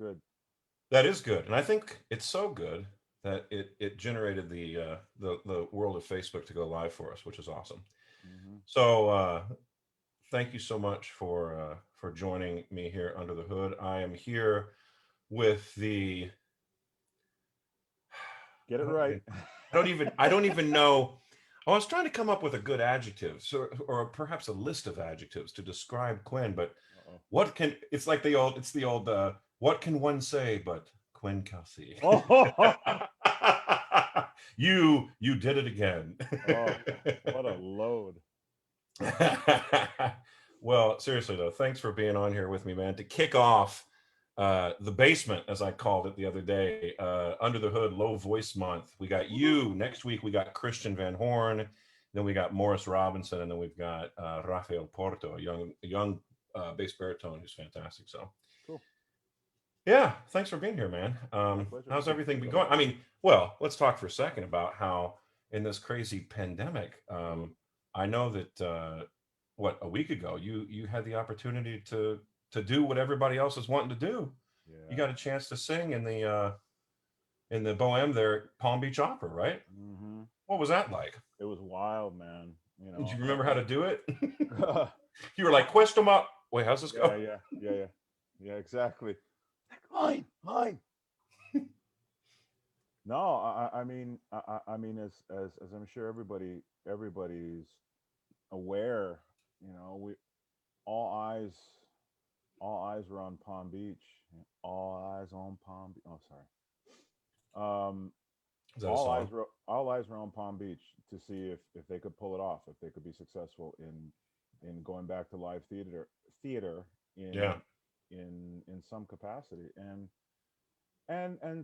good. That is good, and I think it's so good that it generated the world of Facebook to go live for us, which is awesome. Hmm. So thank you so much for joining me here under the hood. I am here with the Get it I don't right. even I don't even know. I was trying to come up with a good adjective, so, or perhaps a list of adjectives to describe Quinn, but Uh-oh. what can it's the old what can one say but Quinn Kelsey? Oh, You did it again. oh, what a load. Well, seriously though, thanks for being on here with me, man. To kick off the basement, as I called it the other day, under the hood, low voice month. We got you next week. We got Christian Van Horn, then we got Morris Robinson, and then we've got Rafael Porto, a young bass baritone who's fantastic. So Cool. yeah, thanks for being here, man. My pleasure. How's Good to see everything you, been brother. going? I mean, well, let's talk for a second about how in this crazy pandemic, I know that what a week ago you had the opportunity to do what everybody else is wanting to do. You Yeah. got a chance to sing in the Bohème there at Palm Beach Opera, right? Hmm. What was that like? It was wild, man. You Did know, you remember how to do it? and You were like, "Questo ma." Wait, how's this yeah, go? yeah, yeah, yeah, yeah, exactly. Mine, mine. No, I mean, as I'm sure everybody's aware, we all eyes, all eyes were on Palm Beach. All eyes on Palm Beach. Oh, sorry. Um, Is that a song? all eyes were on Palm Beach to see if they could pull it off, if they could be successful in going back to live theater Yeah. in some capacity. And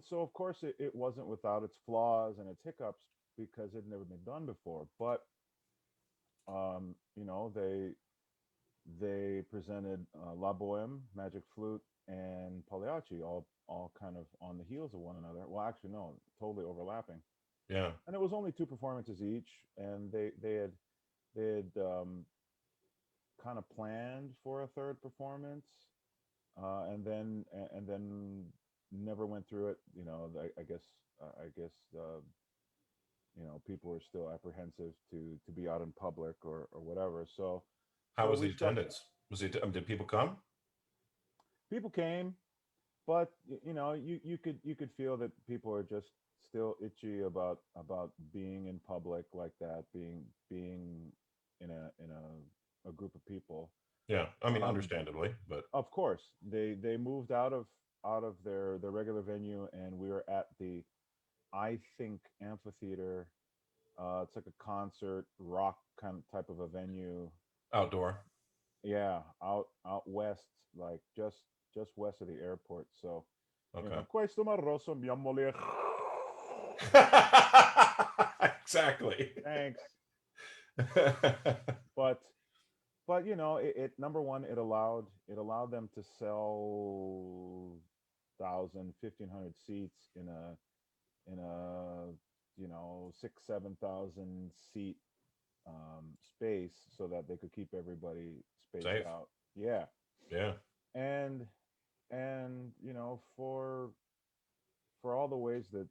so of course it wasn't without its flaws and its hiccups because it had never been done before. But they presented La Boheme, Magic Flute, and Pagliacci all kind of on the heels of one another. Well, actually, no, totally overlapping. Yeah. And it was only two performances each, and they had kind of planned for a third performance, and then never went through it. I guess people were still apprehensive to be out in public or whatever. So How so was we the stuck. attendance? Did people come? People came, but you could feel that people are just still itchy about being in public like that, being in a group of people. Yeah. I mean, Um, understandably, but of course, they moved out of their regular venue, and we were at the I think amphitheater. It's like a concert rock kind of type of a venue. outdoor. Yeah, out west, like just west of the airport. So, Okay. questo marroso mi amole. Exactly. Thanks. But it number one, it allowed them to sell 1,000, 1,500 seats in a 6, 7,000 seat space, so that they could keep everybody spaced Safe. out. Yeah, Yeah. and for all the ways that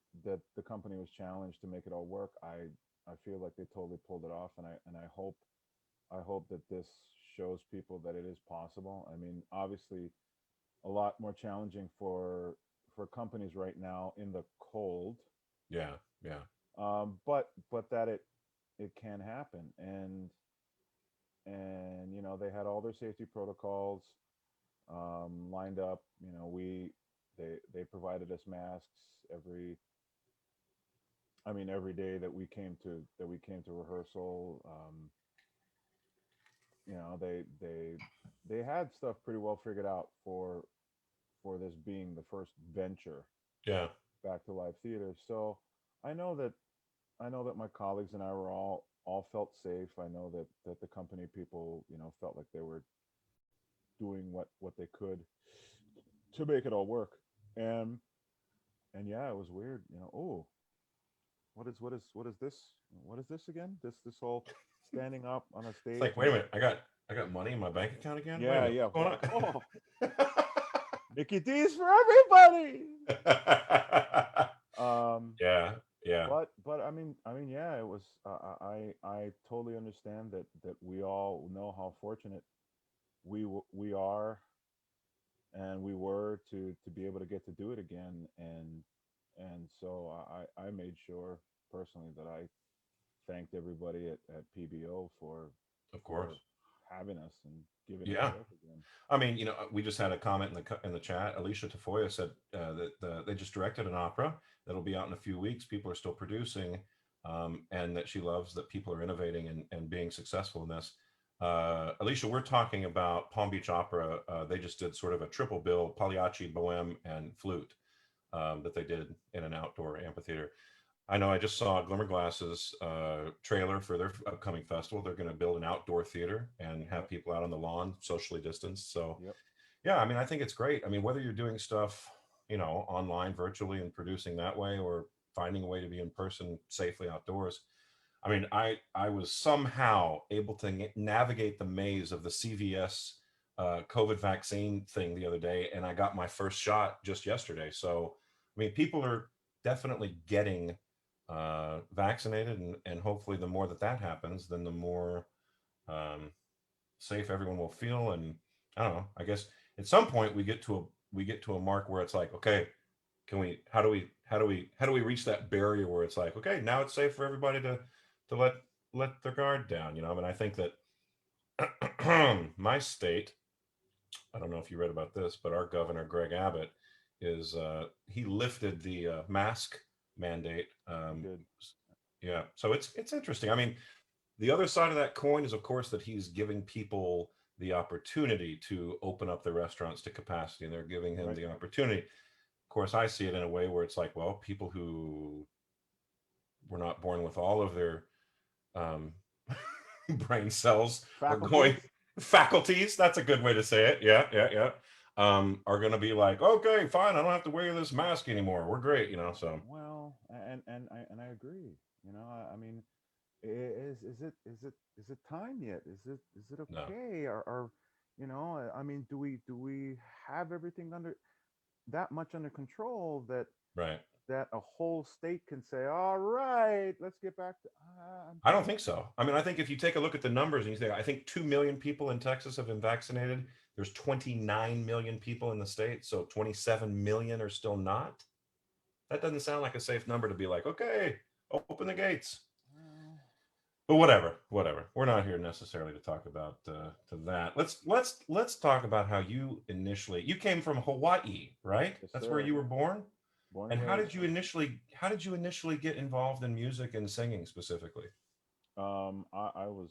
the company was challenged to make it all work, I feel like they totally pulled it off, and I hope that this shows people that it is possible. I mean, obviously, a lot more challenging for companies right now in the cold, Yeah. Yeah. but that it can happen. And they had all their safety protocols lined up. They provided us masks every day that we came to rehearsal. They had stuff pretty well figured out for this being the first venture Yeah. back to live theater. So I know that I know that my colleagues and I were all felt safe. I know that the company people felt like they were doing what they could to make it all work. And yeah, it was weird. Oh, what is this? What is this again? This whole standing up on a It's stage like, wait a minute. I got money in my bank account again. Wait a yeah, minute. yeah. What's going Oh, on? Mickey D's for everybody. Um, Yeah, yeah, but I mean, yeah, it was. I totally understand that we all know how fortunate we are and we were to be able to get to do it again, and so I made sure personally that I thanked everybody at PBO of course. for having us and giving it to Yeah. us again. I mean, we just had a comment in the chat. Alicia Tafoya said that they just directed an opera that'll be out in a few weeks. People are still producing, and that she loves that people are innovating and being successful in this. Alicia, we're talking about Palm Beach Opera. They just did sort of a triple bill, Pagliacci, Bohème, and flute that they did in an outdoor amphitheater. I know I just saw Glimmerglass's trailer for their upcoming festival. They're going to build an outdoor theater and have Yep, people out on the lawn, socially distanced. So, yep, yeah, I mean, I think it's great. I mean, whether you're doing stuff, online, virtually, and producing that way, or finding a way to be in person safely outdoors. I mean, I was somehow able to navigate the maze of the CVS COVID vaccine thing the other day, and I got my first shot just yesterday. So, I mean, people are definitely getting vaccinated, and hopefully, the more that happens, then the more um, safe everyone will feel. And I don't know. I guess at some point we get to a mark where it's like, okay, can we? How do we reach that barrier where it's like, okay, now it's safe for everybody to let their guard down. I mean, I think that my state. I don't know if you read about this, but our governor Greg Abbott he lifted the mask mandate. he did. Yeah, so it's interesting. I mean, the other side of that coin is, of course, that he's giving people the opportunity to open up the restaurants to capacity, and they're giving him Right. the opportunity. Of course, I see it in a way where it's like, well, people who were not born with all of their um, brain cells are going Faculties. faculties. That's a good way to say it. Yeah, yeah, yeah. Are going to be like, okay, fine, I don't have to wear this mask anymore. We're great, So Well, and I agree. I mean, is it time yet? Is it no, okay? Or I mean, do we have everything under that much under control right. that a whole state can say, all right, let's get back to. I'm I don't thinking. think so. I mean, I think if you take a look at the numbers and you think, I think 2 million people in Texas have been vaccinated. There's 29 million people in the state, so 27 million are still not. That doesn't sound like a safe number to be like, okay, open the gates. Well, But whatever. We're not here necessarily to talk about to that. Let's talk about how you came from Hawaii, right? yes, That's where sir. you were born. Born And and raised. how did you initially get involved in music and singing specifically? I was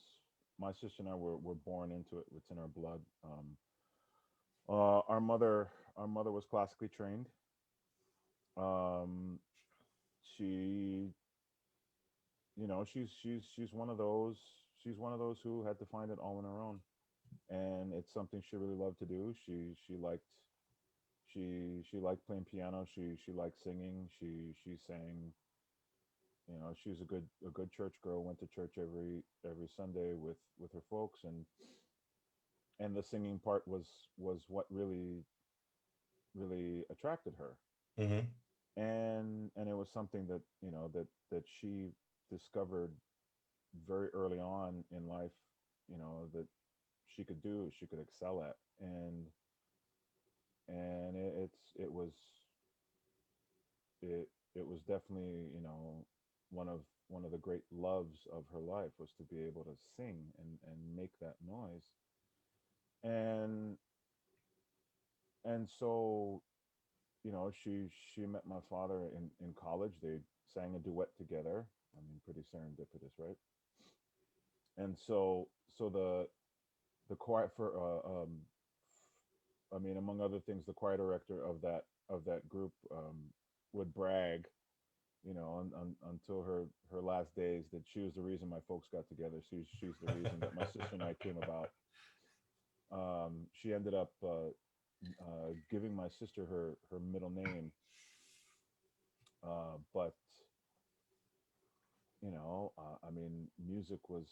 my sister and I were born into it. It's in our blood. Our mother was classically trained. Um, she, she's one of those who had to find it all on her own, and it's something she really loved to do. She liked playing piano. She liked singing. She sang. She was a good church girl. Went to church every Sunday with her folks, and the singing part was what really attracted her, Hmm. and it was something that she discovered very early on in life, that she could excel at, and it was definitely, one of the great loves of her life was to be able to sing and make that noise, and so, she met my father in college. They sang a duet together. I mean, pretty serendipitous, right? And so the choir for I mean, among other things, the choir director of that group would brag, until her last days, that she was the reason my folks got together. She's the reason that my sister and I came about. She ended up giving my sister her middle name, but I mean, music was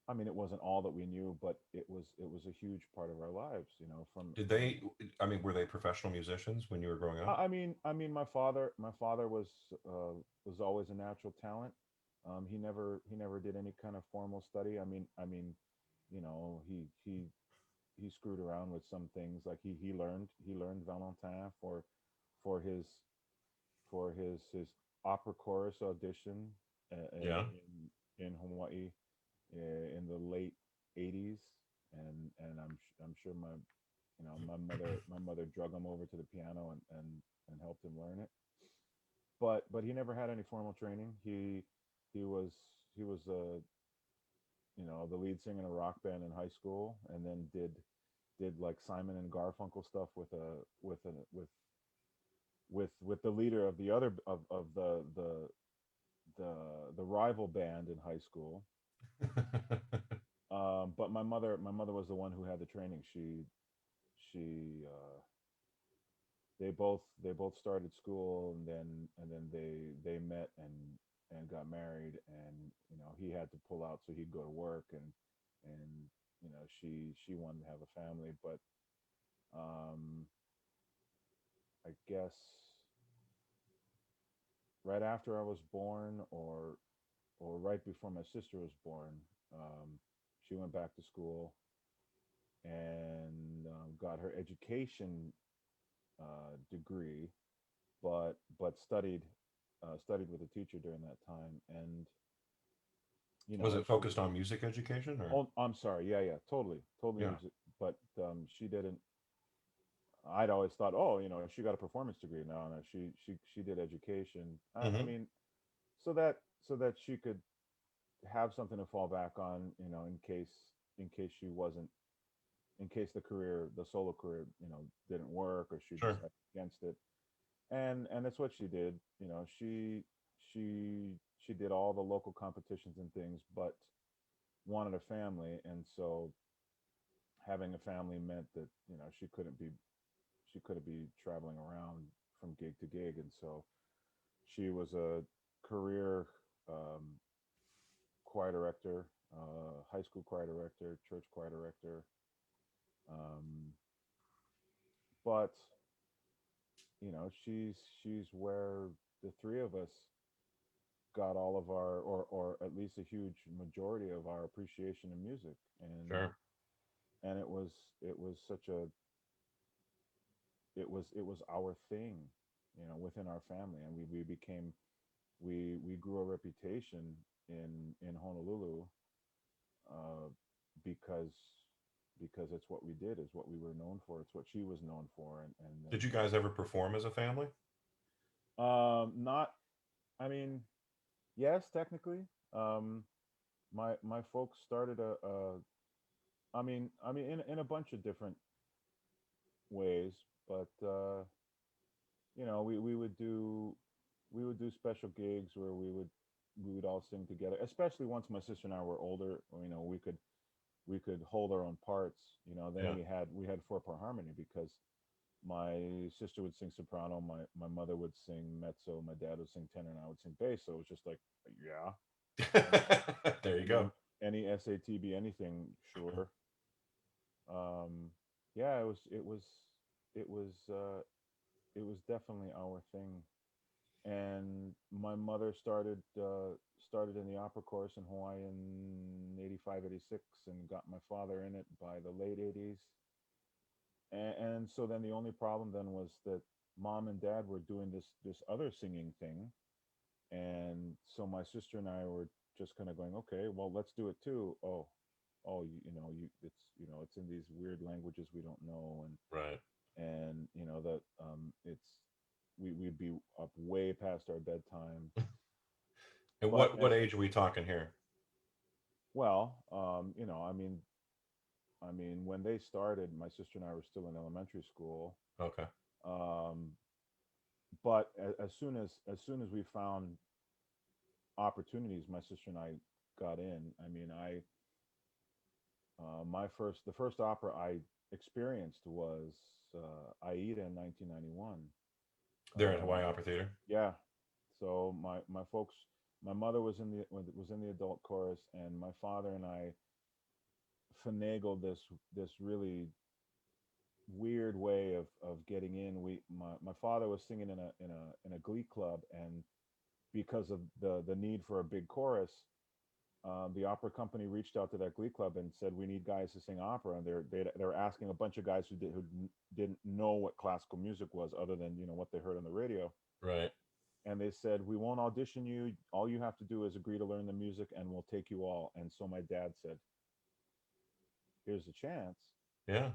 I mean, it wasn't all that we knew, but it was a huge part of our lives, Did from they, I mean, were they professional musicians when you were growing up? I mean, my father was always a natural talent. He never did any kind of formal study. He screwed around with some things. Like he learned Valentin for his his opera chorus audition Yeah. in Hawaii in the late '80s, and I'm sure my mother drug him over to the piano and helped him learn it. But he never had any formal training. He was the lead singer in a rock band in high school, and then did like Simon and Garfunkel stuff with the leader of the other of the the rival band in high school. But my mother was the one who had the training. She they both started school, and then they met and got married, and he had to pull out so he'd go to work, and she wanted to have a family. But um I guess right after I was born, or right before my sister was born, she went back to school and got her education degree, but studied with a teacher during that time. And Was it she focused on music education or? oh, I'm sorry, yeah, yeah, totally Yeah, music. But she didn't. I'd always thought, oh, she got a performance degree. No, no, she did education. I hmm, mean, so that she could have something to fall back on, in case she wasn't, in case the solo career, didn't work, or she sure, decided against it. And that's what she did. She did all the local competitions and things, but wanted a family. And so having a family meant that she couldn't be traveling around from gig to gig. And so she was a career um, choir director, high school choir director, church choir director. um, but she's where the three of us got all of our, or at least a huge majority of our appreciation in music. and sure. and it was such a it was our thing, within our family. And we grew a reputation in Honolulu, uh, because it's what we did, is what we were known for, it's what she was known for. And Did you guys ever perform as a family? not I mean, yes, technically. My folks started in a bunch of different ways. But we would do special gigs where we would all sing together, especially once my sister and I were older. We could hold our own parts. Then Yeah, we had four-part harmony, because my sister would sing soprano, my mother would sing mezzo, my dad would sing tenor, and I would sing bass. So it was just like, yeah, any there you go. any any SATB, anything, sure. Yeah, it was definitely our thing. And my mother started in the opera chorus in Hawaii in 85, 86, and got my father in it by the late 80s. And so then the only problem then was that mom and dad were doing this other singing thing. And so my sister and I were just kind of going, okay, well, let's do it too. Oh, it's in these weird languages we don't know. Right. And that we'd be up way past our bedtime. And But what age are we talking here? well, when they started, my sister and I were still in elementary school. Okay. um but as soon as we found opportunities, my sister and I got in. The first opera I experienced was Aida in 1991. They're at um Hawaii Opera Theater. yeah. So my mother was in the adult chorus, and my father and I finagle this really weird way of getting in. My father was singing in a glee club, and because of the need for a big chorus, the opera company reached out to that glee club and said, we need guys to sing opera. And they're asking a bunch of guys who didn't know what classical music was, other than what they heard on the radio. Right. And they said, we won't audition you, all you have to do is agree to learn the music and we'll take you all. And so my dad said, here's a chance. Yeah.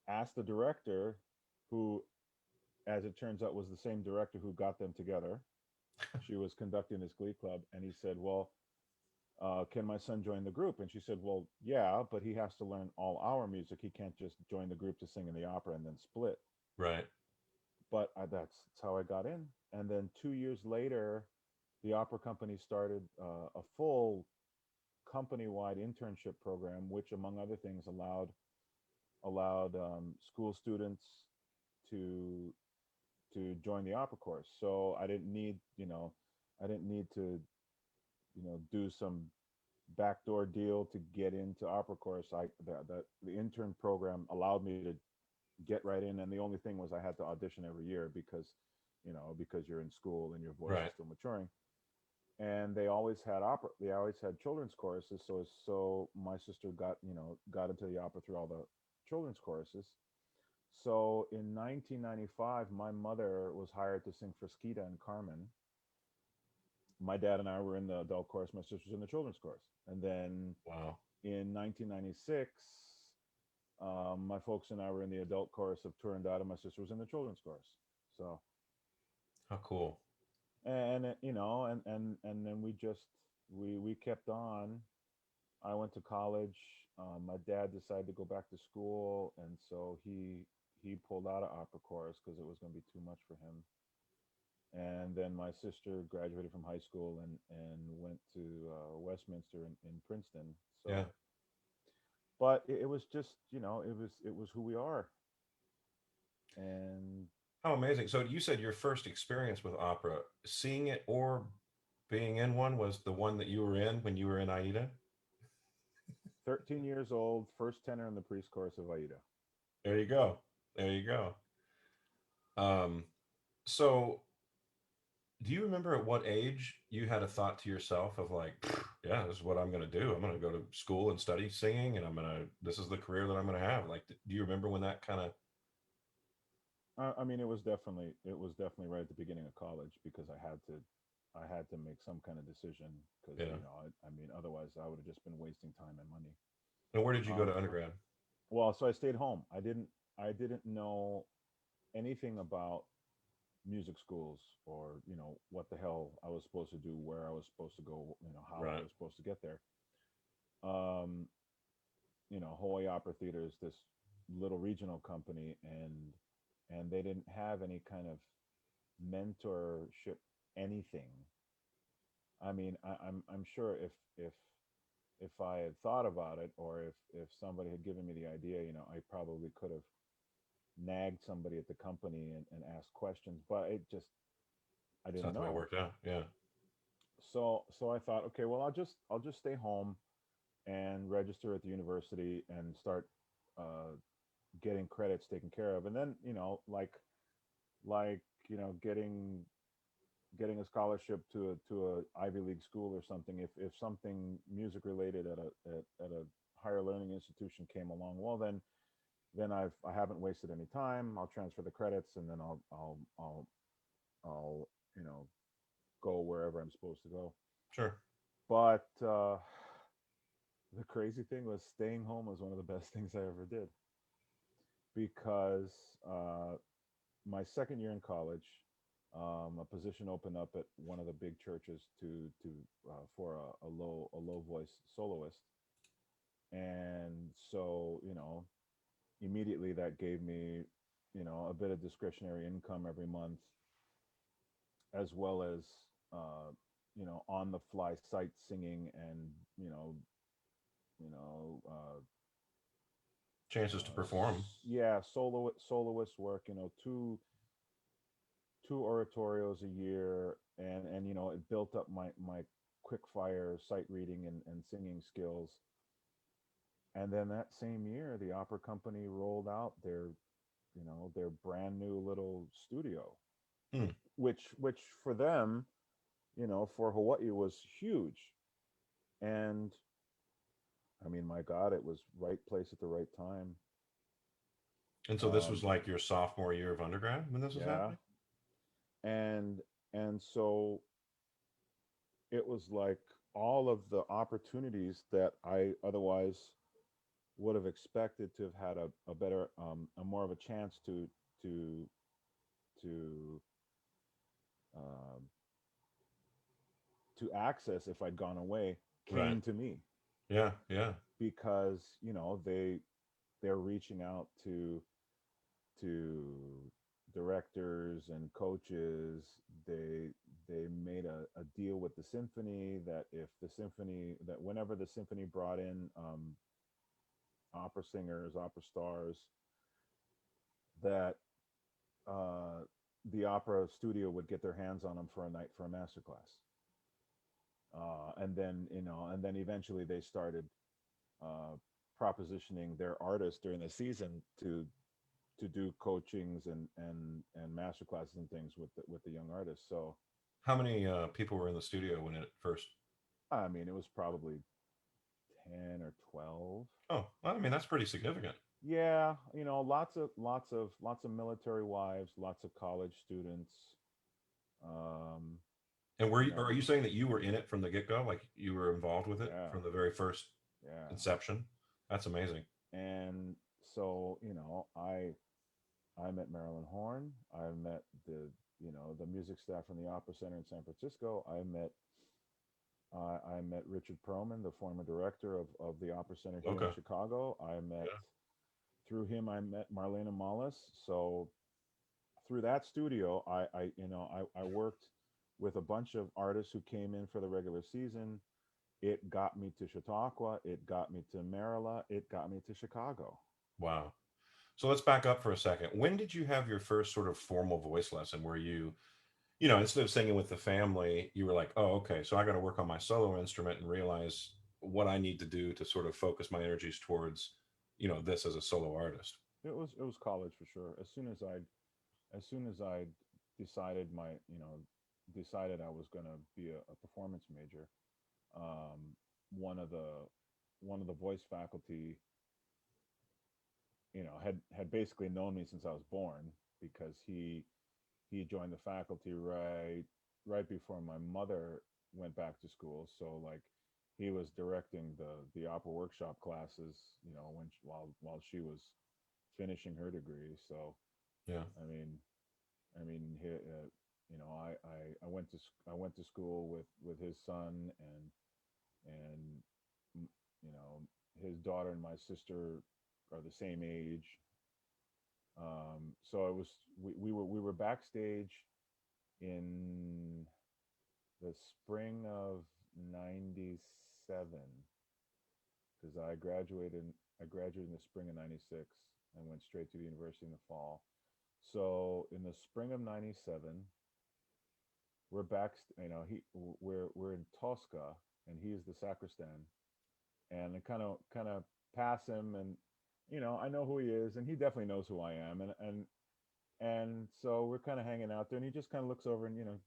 Asked the director, who, as it turns out, was the same director who got them together. She was conducting this glee club, and he said, well, can my son join the group? And she said, well, yeah, but he has to learn all our music. He can't just join the group to sing in the opera and then split. Right. But that's how I got in. And then 2 years later, the opera company started a full company-wide internship program, which, among other things, allowed school students to join the opera course. So I didn't need to do some backdoor deal to get into opera course. The intern program allowed me to get right in, and the only thing was I had to audition every year because you're in school and your voice is Right. still maturing. And they always had opera. They always had children's choruses. So my sister got into the opera through all the children's choruses. So in 1995, my mother was hired to sing Frasquita and Carmen. My dad and I were in the adult chorus. My sister's in the children's chorus. And then Wow. in 1996, my folks and I were in the adult chorus of Turandot. My sister was in the children's chorus. So, How cool. and then we kept on. I went to college. My dad decided to go back to school, and so he pulled out of opera chorus because it was going to be too much for him. And then my sister graduated from high school and went to Westminster in Princeton. Yeah. So, but it was just it was who we are. And How amazing. So you said your first experience with opera, seeing it or being in one, was the one that you were in when you were in Aida? 13 years old, first tenor in the priest chorus of Aida. There you go. There you go. Um, so do you remember at what age you had a thought to yourself of like, yeah, this is what I'm going to do. I'm going to go to school and study singing, and this is the career that I'm going to have. Like, do you remember when that kind of, I mean, it was definitely right at the beginning of college, because I had to make some kind of decision, because yeah. I mean, otherwise I would have just been wasting time and money. And where did you go Um, to undergrad? well, so I stayed home. I didn't know anything about music schools, or what the hell I was supposed to do, where I was supposed to go, how I Right. was supposed to get there. Um, Hawaii Opera Theater is this little regional company, and they didn't have any kind of mentorship, anything. I mean, I'm sure if I had thought about it, or if somebody had given me the idea, I probably could have nagged somebody at the company and asked questions, but I It's didn't not the way it know. worked out. Yeah. So I thought, okay, well, I'll just stay home and register at the university and start uh, getting credits taken care of, and then like getting a scholarship to a Ivy League school or something. If something music related at a higher learning institution came along, well, then I haven't wasted any time. I'll transfer the credits, and then I'll go wherever I'm supposed to go. Sure. But the crazy thing was, staying home was one of the best things I ever did, because my second year in college, a position opened up at one of the big churches for a low voice soloist, and so immediately that gave me a bit of discretionary income every month, as well as on the fly sight singing, and you know you know Chances to perform. yeah, soloist work, two oratorios a year, and it built up my quick fire sight reading and singing skills. And then that same year, the opera company rolled out their brand new little studio, Hmm. which for them, for Hawaii was huge. And I mean, my God, it was right place at the right time. And so this was Um, like your sophomore year of undergrad when this was yeah, happening? and so it was like all of the opportunities that I otherwise would have expected to have had a better, a more of a chance to to um, to access if I'd gone away Right. came to me Yeah. Yeah. because they're reaching out to directors and coaches. They made a deal with the symphony that if the symphony that whenever the symphony brought in opera singers, opera stars, that uh, the opera studio would get their hands on them for a night for a master class. And then eventually they started uh, propositioning their artists during the season to do coachings and master classes and things with the young artists. So How many people were in the studio when it first? I mean, it was probably 10 or 12. Oh, well, I mean, that's pretty significant. Yeah, lots of military wives, lots of college students. Um, And you know, are you saying that you were in it from the get go? Like you were involved with it yeah, from the very first yeah. inception? That's amazing. And so I met Marilyn Horn. I met the music staff from the Opera Center in San Francisco. I met Richard Perlman, the former director of the Opera Center here in Okay. Chicago. Through him, I met Marlena Mollis. So through that studio, I worked with a bunch of artists who came in for the regular season. It got me to Chautauqua. It got me to Marilla. It got me to Chicago. Wow. So let's back up for a second. When did you have your first sort of formal voice lesson where instead of singing with the family, you were like, oh, okay, so I got to work on my solo instrument and realize what I need to do to sort of focus my energies towards, this as a solo artist. It was college for sure. As soon as I decided decided I was gonna be a performance major, um, one of the one of the voice faculty, had basically known me since I was born because he joined the faculty right before my mother went back to school. So like he was directing the opera workshop classes, while she was finishing her degree. So Yeah. I mean, I went to I went to school with his son and you know his daughter and my sister are the same age. So it was we were backstage in the spring of '97 because I graduated in the spring of '96 and went straight to the university in the fall. So in the spring of '97, we're back. We're in Tosca, and he's the sacristan. And I kind of pass him, and I know who he is, and he definitely knows who I am, and so we're kind of hanging out there, and he just kind of looks over, and you're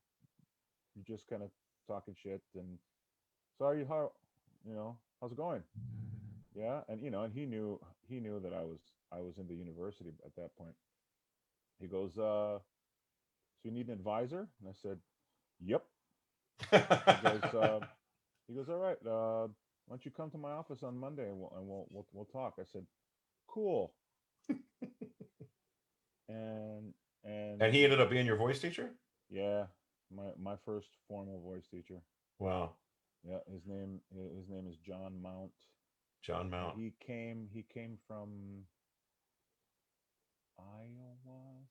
just kind of talking shit, and so are you how's it going? Yeah, and and he knew that I was in the university at that point. He goes, so you need an advisor? And I said, yep. He goes, all right. Why don't you come to my office on Monday and we'll talk? I said, cool. And And he and ended up being your voice teacher? yeah, my first formal voice teacher. Wow. Yeah, his name is John Mount. John Mount. He came from Iowa,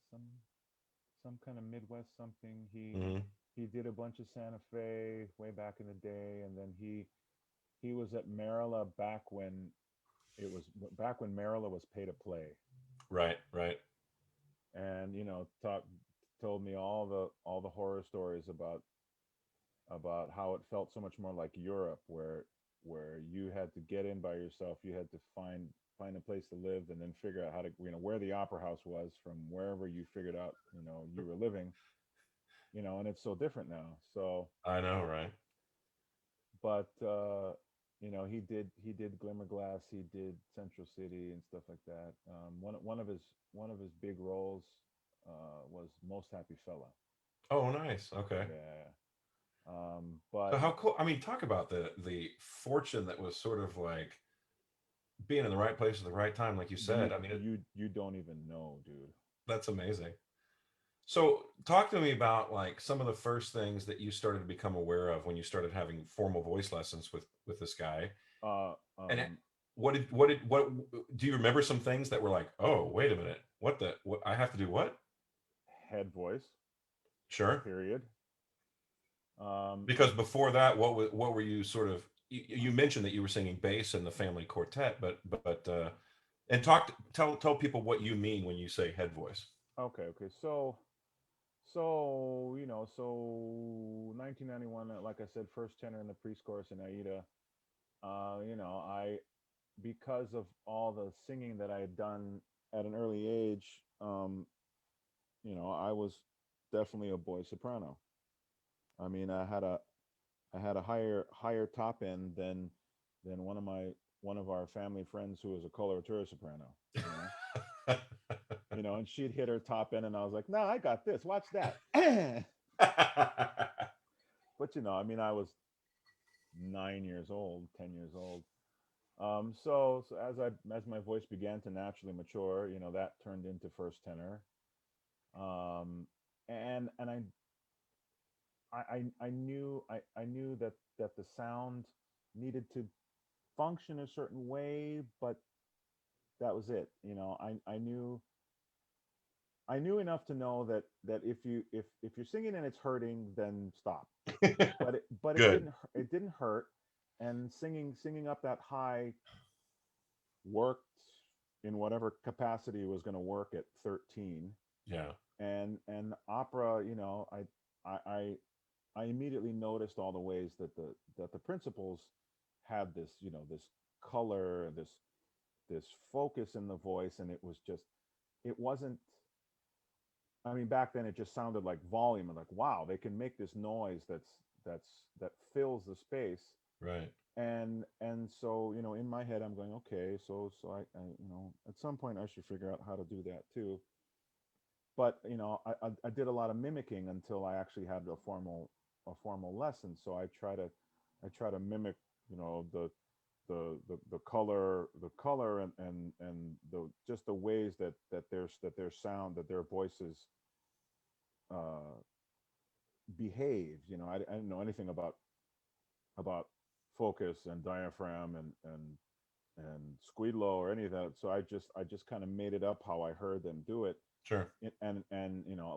some kind of Midwest something. Hmm. He did a bunch of Santa Fe way back in the day, and then he was at Marilla back when Marilla was pay to play, Right, right. and told me all the horror stories about how it felt so much more like Europe, where where you had to get in by yourself. You had to find a place to live and then figure out how to, where the opera house was from wherever you figured out, you were living, and it's so different now. So, I know, right? but he did Glimmerglass, he did Central City and stuff like that. One of his big roles was Most Happy Fella. Oh, nice. Okay. Yeah. So But how cool. I mean, talk about the fortune that was sort of like being in the right place at the right time, like you you said. I mean, you don't even know, dude. that's amazing. So talk to me about like some of the first things that you started to become aware of when you started having formal voice lessons with this guy. Uh, And um, what do you remember some things that were like, oh, wait a minute, what I have to do what? Head voice, Sure. period. Because before that, what were you sort of you mentioned that you were singing bass in the family quartet, but and tell people what you mean when you say head voice. Okay. So 1991, like I said, first tenor in the pre-chorus in Aida. I because of all the singing that I had done at an early age, I was definitely a boy soprano. I mean, I had a higher top end than one of our family friends who was a coloratura soprano. You know, and she'd hit her top end, and I was like, "No, I got this. Watch that." But I mean, I was 9 years old, 10 years old. So as my voice began to naturally mature, that turned into first tenor. Um, and I knew that the sound needed to function a certain way, but that was it. I knew enough to know that if you're singing and it's hurting, then stop. But it Good. didn't hurt, and singing up that high worked in whatever capacity was going to work at 13. Yeah. And opera, I I I immediately noticed all the ways that the principals had this color, this focus in the voice, and it wasn't. I mean, back then it just sounded like volume, and like, wow, they can make this noise that fills the space. Right. And so, in my head, I'm going, okay, so I at some point I should figure out how to do that too. But I did a lot of mimicking until I actually had a formal lesson. So I try to mimic, the color and the just the ways that their sound, that their voices uh behave. I didn't know anything about focus and diaphragm and squealo or any of that. So I just kind of made it up how I heard them do it. Sure. And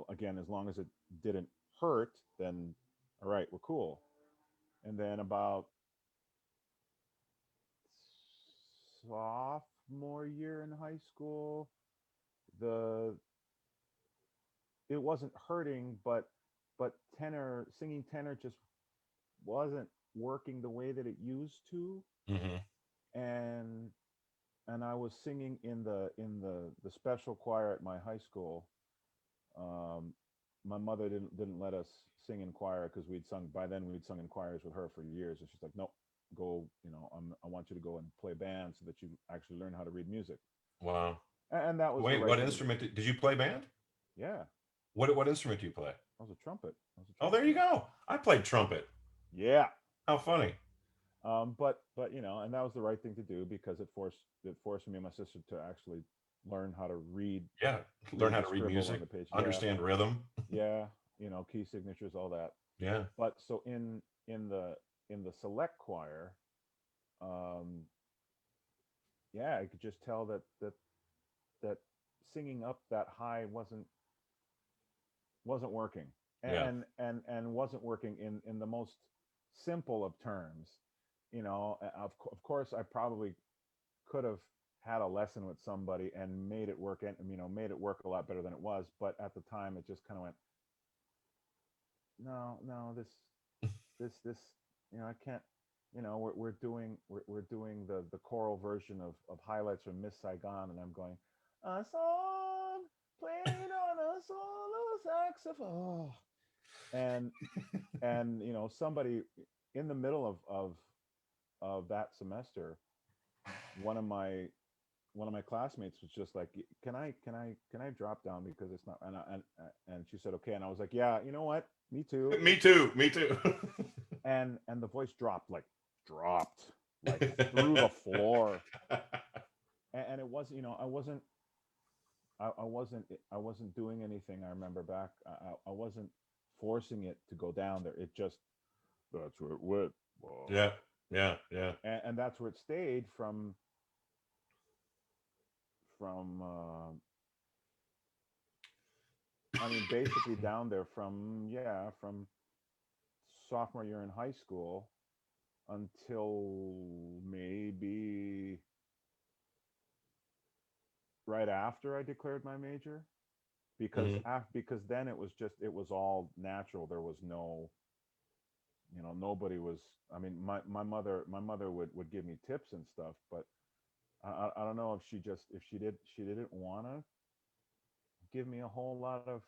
again, as long as it didn't hurt, then all right, we're cool. And then about sophomore year in high school, the it wasn't hurting, but singing tenor just wasn't working the way that it used to. Hmm. And and I was singing in the special choir at my high school. um my mother didn't let us sing in choir because we'd sung in choirs with her for years, and she's like, nope, go, I want you to go and play band so that you actually learn how to read music. Wow. And that was the Wait, right what thing to do. instrument did you play band? Yeah, What instrument do you play? I was a Oh, trumpet there you player. go. I played trumpet. Yeah. How funny. But and that was the right thing to do because it forced me and my sister to actually learn how to read Yeah. Learn read how the to read scribble on music, the page. Yeah, understand rhythm. yeah, key signatures, all that. Yeah. But so in the select choir, um, yeah, I could just tell that singing up that high wasn't working, Yeah. and wasn't working in the most simple of terms. Of course, I probably could have had a lesson with somebody and made it work, and made it work a lot better than it was. But at the time, it just kind of went, no, no, this, I can't. we're doing the choral version of highlights from Miss Saigon, and I'm going, a song played on a solo saxophone, and somebody in the middle of that semester, one of my one of my classmates was just like, can I drop down because it's not, and she said okay, and I was like, yeah, you know what, me too. Me too. Me too. And the voice dropped like through the floor, and it wasn't, I wasn't doing anything. I remember back, I wasn't forcing it to go down there. It just, that's where it went. Whoa. Yeah. Yeah. Yeah. And that's where it stayed from I mean, basically down there from sophomore year in high school until maybe right after I declared my major, because Hmm. because then it was all natural. There was no, nobody was. I mean, my mother would give me tips and stuff, but I don't know if she didn't want to give me a whole lot of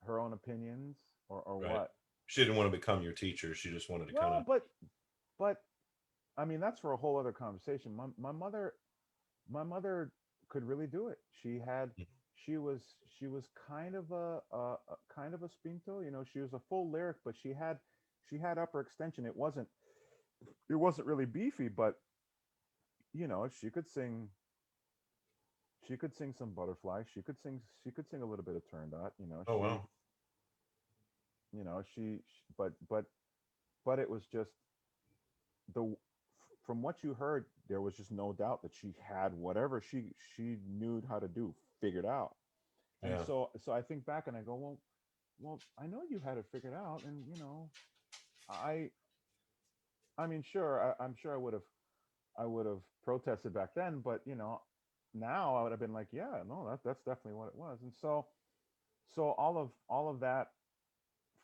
her own opinions, or Right. what. She didn't want to become your teacher. She just wanted to kind Well, of. but I mean, that's for a whole other conversation. My mother could really do it. She was kind of a kind of a spinto. She was a full lyric, but she had upper extension. It wasn't really beefy, but she could sing some butterfly. She could sing a little bit of turn dot. Oh wow. But it was just the from what you heard, there was just no doubt that she had whatever she knew how to do figured out. And Yeah. so I think back and I go, well, I know you had it figured out, and I I mean, sure, I'm sure I would have protested back then, but now I would have been like, yeah, no, that's definitely what it was. And so all of that,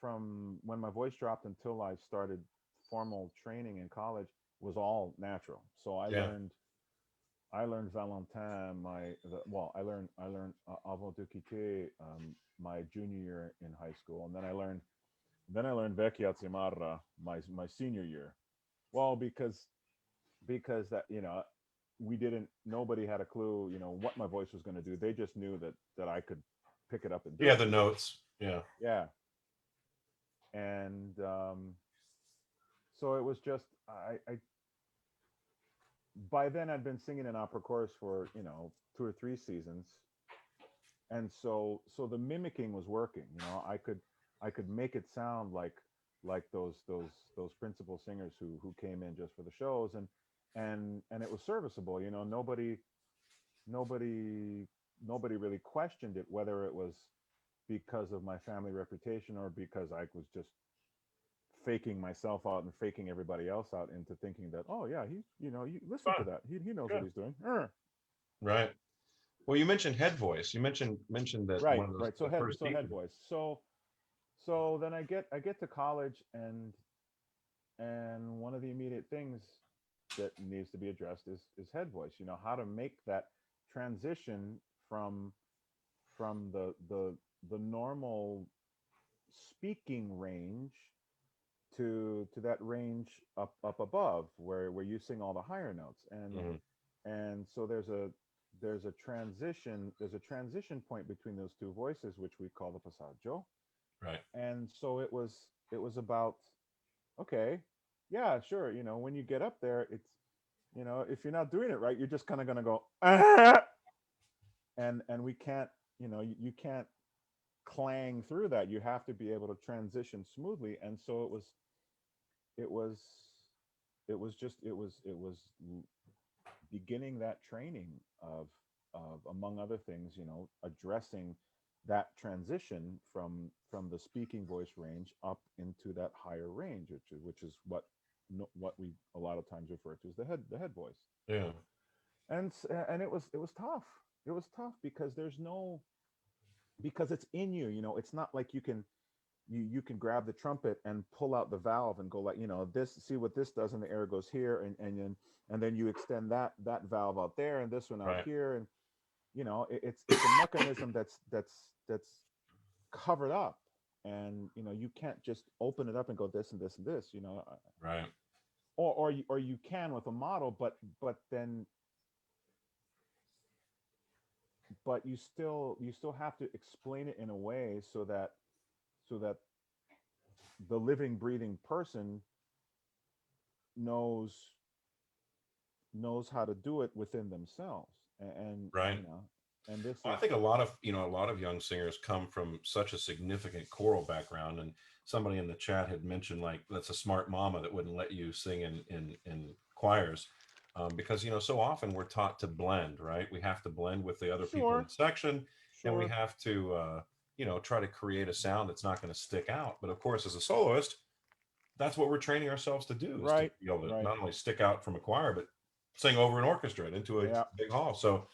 from when my voice dropped until I started formal training in college, was all natural. So I Yeah. learned I learned Valentin well, I learned Avant de quitter, my junior year in high school, and then I learned Vecchia Zimarra my senior year. Well, because that, we didn't nobody had a clue, what my voice was going to do. They just knew that I could pick it up and do Yeah. it. The notes. Yeah. Yeah. And so it was just, I by then I'd been singing in opera chorus for, 2 or 3 seasons, and so the mimicking was working. I could make it sound like those principal singers who came in just for the shows, and it was serviceable. Nobody nobody really questioned it, whether it was because of my family reputation or because I was just faking myself out and faking everybody else out into thinking that, oh yeah, he's, you listen to Fun. that, he knows what Good. he's doing. Right. Well, you mentioned head voice. You mentioned that Right, one of right. So the head first so head teachers. voice. So then I get to college, and one of the immediate things that needs to be addressed is head voice. How to make that transition from the normal speaking range to that range up above, where you sing all the higher notes. Hmm. And so there's a transition point between those two voices, which we call the passaggio. Right. And so it was about, okay, yeah, sure, when you get up there, it's, if you're not doing it right, you're just kind of going to go, ah! And we can't, you can't clang through that. You have to be able to transition smoothly. And so it was it was beginning that training of, among other things, addressing that transition from the speaking voice range up into that higher range, which is what we a lot of times refer to as the head voice. Yeah. And it was tough. It was tough because there's no, because it's in you. It's not like you can. you can grab the trumpet and pull out the valve and go like, this, see what this does, and the air goes here, and then you extend that valve out there and this one out Right. here, and it's a mechanism that's covered up, and you can't just open it up and go this and this and this, Right. or you can with a model, but you still have to explain it in a way so that the living breathing person knows knows how to do it within themselves, and Right. and this Well, I is think a lot of young singers come from such a significant choral background, and somebody in the chat had mentioned like that's a smart mama that wouldn't let you sing in choirs, because so often we're taught to blend, right? We have to blend with the other people in sure, the section, and we sure, have to try to create a sound that's not going to stick out. But of course, as a soloist, that's what we're training ourselves to do, is to right, be able to right, not only stick out from a choir, but sing over an orchestra and into a yeah, big hall. So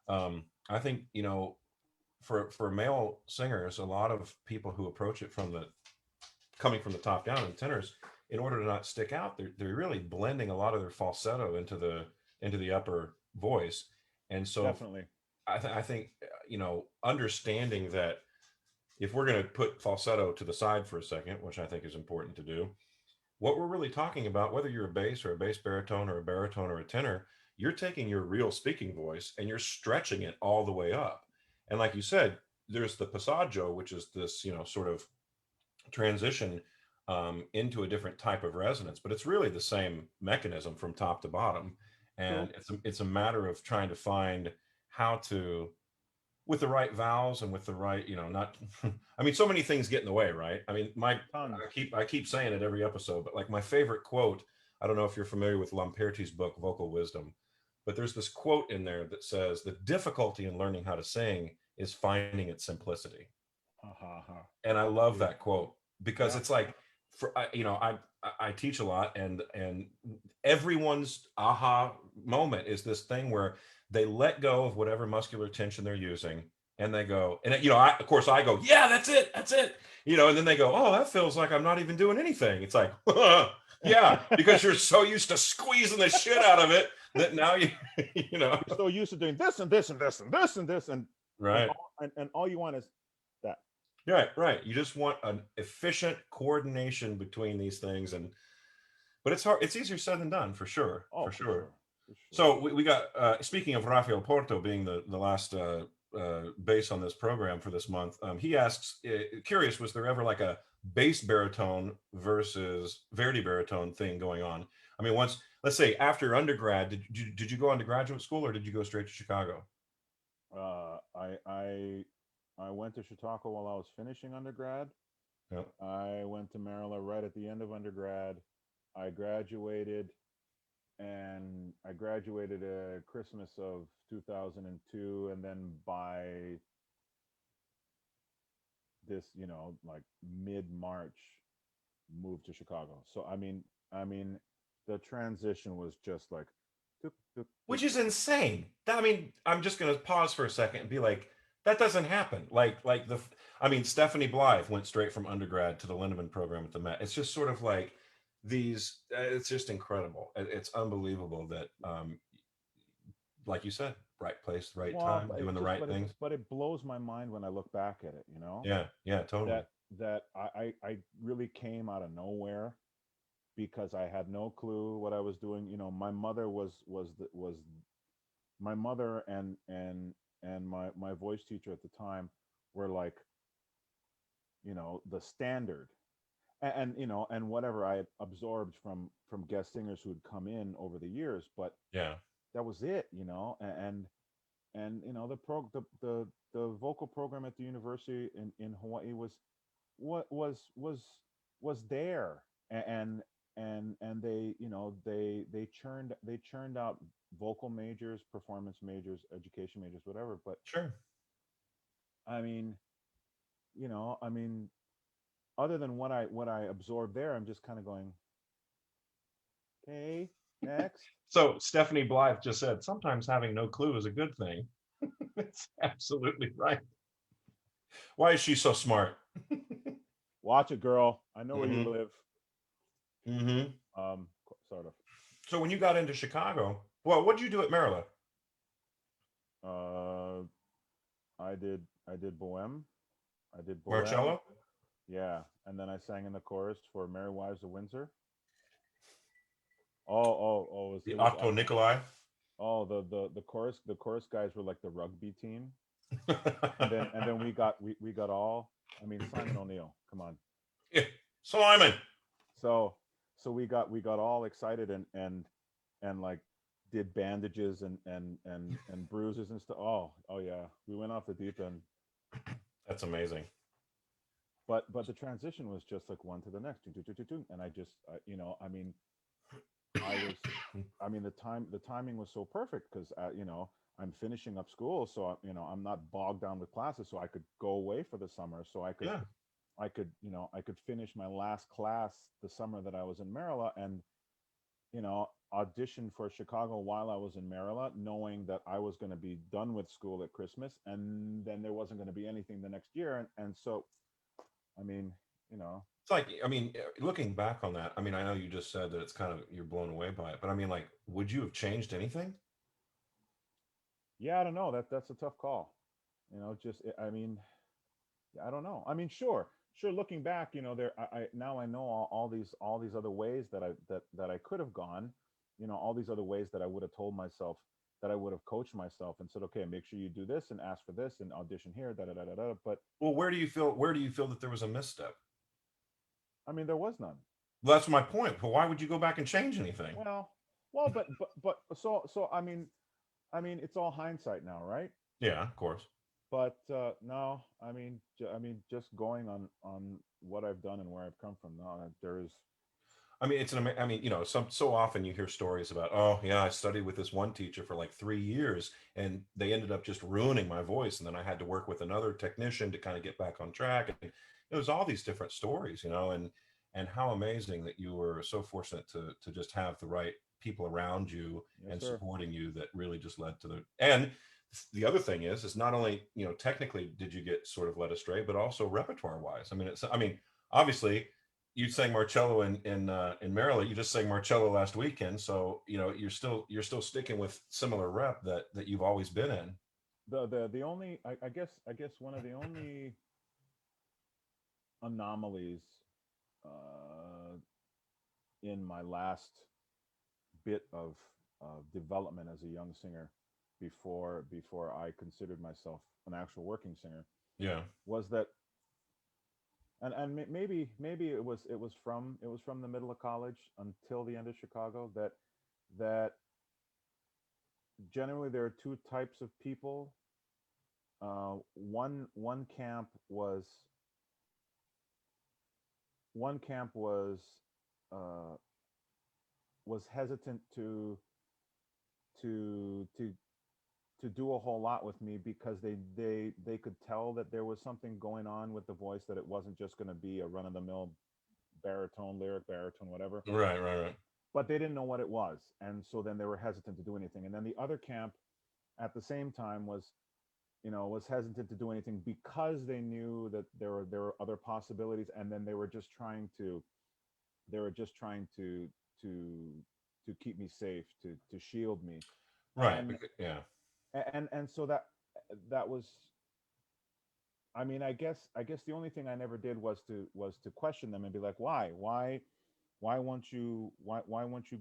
I think for male singers, a lot of people who approach it from the coming from the top down, and tenors, in order to not stick out, they're really blending a lot of their falsetto into the upper voice. And so definitely. I think understanding that if we're going to put falsetto to the side for a second, which I think is important to do, what we're really talking about, whether you're a bass or a bass baritone or a baritone or a tenor, you're taking your real speaking voice and you're stretching it all the way up. And like you said, there's the passaggio, which is this, sort of transition into a different type of resonance, but it's really the same mechanism from top to bottom. True. And it's a matter of trying to find how to, with the right vowels and with the right, not, I mean, so many things get in the way, right? I mean, Tons. I keep saying it every episode, but like my favorite quote, I don't know if you're familiar with Lamperti's book, Vocal Wisdom, but there's this quote in there that says, the difficulty in learning how to sing is finding its simplicity. Ha ha ha. And I love See. that quote because Yeah. it's like, I teach a lot, and everyone's aha moment is this thing where they let go of whatever muscular tension they're using, and they go, and of course I go, yeah, that's it, and then they go, oh, that feels like I'm not even doing anything. It's like, yeah, because you're so used to squeezing the shit out of it that now you you know You're so used to doing this and this and this and this and this, and right. all you want is that. Right, right. You just want an efficient coordination between these things, but it's hard. It's easier said than done, for sure, Oh, for for sure. sure, for sure. So we got speaking of Rafael Porto being the last bass on this program for this month. He asks, curious, was there ever like a bass baritone versus Verdi baritone thing going on? I mean, once, let's say after undergrad, did you go on to graduate school, or did you go straight to Chicago? I went to Chautauqua while I was finishing undergrad. Yeah, I went to Maryland right at the end of undergrad. I graduated, and I graduated Christmas of 2002, and then by this, like mid-March, moved to Chicago. So I mean, the transition was just like, tuk, tuk, tuk. which is insane. I mean, I'm just going to pause for a second and be like, that doesn't happen. I mean, Stephanie Blythe went straight from undergrad to the Lindemann program at the Met. It's just sort of like these. It's just incredible. It's unbelievable that, like you said, right place, right Well, time, doing the right things. but it blows my mind when I look back at it. Yeah, yeah, totally. That I really came out of nowhere because I had no clue what I was doing. My mother was my mother and my voice teacher at the time were like, the standard, and whatever I had absorbed from guest singers who had come in over the years, but Yeah, that was it. And the vocal program at the university in Hawaii what was there, and they churned out vocal majors, performance majors, education majors, whatever. But sure. I mean, I mean, other than what I absorbed there, I'm just kind of going, okay, next. So Stephanie Blythe just said sometimes having no clue is a good thing. It's absolutely right. Why is she so smart? Watch it, girl. I know where you Mm-hmm. live. Mm-hmm. Sort of. So when you got into Chicago, well, what'd you do at Maryland? Uh, I did Bohème. I did Bohème. Marcello? Yeah, and then I sang in the chorus for Merry Wives of Windsor. Oh, The it was Otto Nicolai? oh the chorus guys were like the rugby team, and then we got all. I mean Simon O'Neill. Come on. Yeah. Simon. So we got all excited and like did bandages and bruises and stuff. Oh yeah, we went off the deep end. That's amazing. But the transition was just like one to the next, and I mean, I was, I mean, the timing was so perfect because I'm finishing up school, so I'm not bogged down with classes, so I could go away for the summer, so Yeah. I could finish my last class the summer that I was in Maryland, and audition for Chicago while I was in Maryland, knowing that I was going to be done with school at Christmas, and then there wasn't going to be anything the next year, and so I mean, you know, It's like, I mean, looking back on that, I mean, I know you just said that it's kind of, you're blown away by it, but I mean, like, would you have changed anything? yeah, I don't know. That's a tough call. Just I mean, I don't know. I mean, sure. Looking back, there I now I know all these other ways that I could have gone. All these other ways that I would have told myself that I would have coached myself and said, okay, make sure you do this and ask for this and audition here, da da da da da. But Well, where do you feel that there was a misstep? I mean, there was none. Well, that's my point. But why would you go back and change anything? Well, but so I mean, it's all hindsight now, right? Yeah, of course. But no, I mean, just going on what I've done and where I've come from. No, there is. I mean, I mean, so often you hear stories about, oh yeah, I studied with this one teacher for like 3 years, and they ended up just ruining my voice, and then I had to work with another technician to kind of get back on track. And it was all these different stories, and how amazing that you were so fortunate to just have the right people around you Yes, and sir. supporting you that really just led to and the other thing is not only technically did you get sort of led astray, but also repertoire wise. I mean, obviously you sang Marcello in Maryland. You just sang Marcello last weekend, so you're still sticking with similar rep that you've always been in. The only I guess one of the only anomalies uh, in my last bit of development as a young singer before I considered myself an actual working singer Yeah, was that and maybe it was from the middle of college until the end of Chicago that generally there are two types of people. One camp uh, was hesitant to to to do a whole lot with me because they could tell that there was something going on with the voice, that it wasn't just going to be a run of the mill baritone, lyric baritone, whatever. right, right, right. But they didn't know what it was, and so then they were hesitant to do anything. And then the other camp, at the same time, was hesitant to do anything because they knew that there were other possibilities, and then they were just trying to to keep me safe, to shield me, Right. and Yeah. and so that was. I mean, I guess the only thing I never did was to question them and be like, why won't you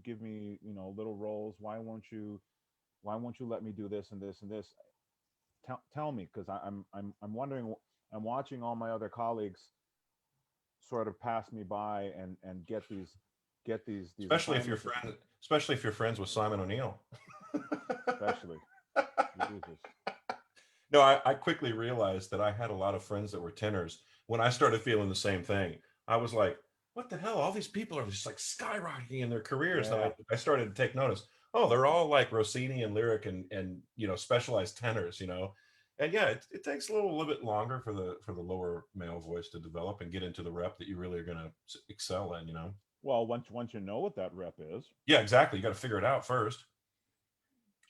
give me little roles? Why won't you let me do this and this and this? Tell me, because I'm wondering. I'm watching all my other colleagues sort of pass me by and get these Especially if you're assignments, friend, especially if you're friends with Simon O'Neill. especially Jesus. No, I quickly realized that I had a lot of friends that were tenors. When I started feeling the same thing, I was like, what the hell? All these people are just like skyrocketing in their careers. And Yeah. I started to take notice. Oh, they're all like Rossini and lyric and specialized tenors. And yeah, it takes a little bit longer for the lower male voice to develop and get into the rep that you really are going to excel in. Well, once you know what that rep is. Yeah, exactly. You got to figure it out first.